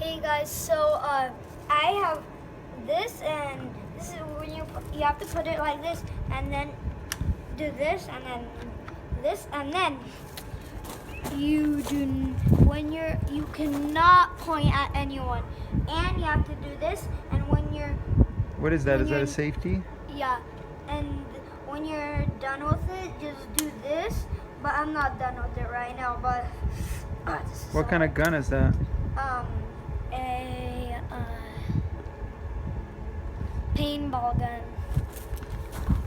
Hey guys, so I have this, and this is when you have to put it like this, and then do this, and then this, and then you cannot point at anyone, and you have to do this, and when you're What is that? Is that a safety? Yeah, and when you're done with it, just do this. But I'm not done with it right now. But this is What kind of gun is that? A paintball gun.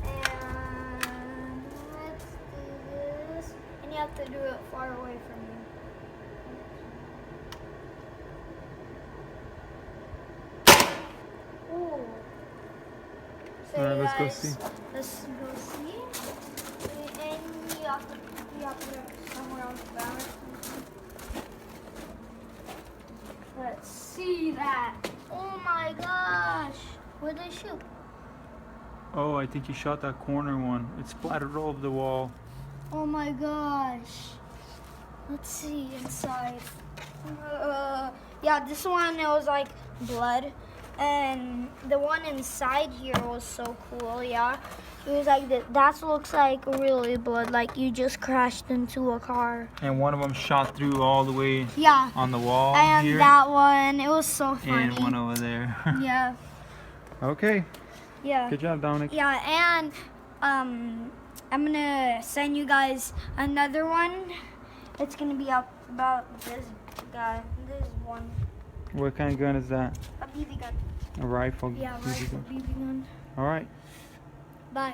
And let's do this. And you have to do it far away from you. Ooh. So Alright, let's go guys, see. Let's go see. And you have to put it somewhere on the ground. Let's see that. Oh my gosh. Where'd they shoot? Oh, I think you shot that corner one. It splattered all over the wall. Oh my gosh. Let's see inside. Yeah, this one, it was like blood. And the one inside here was so cool, yeah. It was like that looks like really blood, like you just crashed into a car. And one of them shot through all the way on the wall and here. That one, it was so funny. And one over there. Yeah. Okay. Yeah. Good job, Dominic. Yeah, and I'm gonna send you guys another one. It's gonna be about this guy. This one. What kind of gun is that? A BB gun. A rifle? Yeah, BB rifle gun. BB gun. All right. Bye.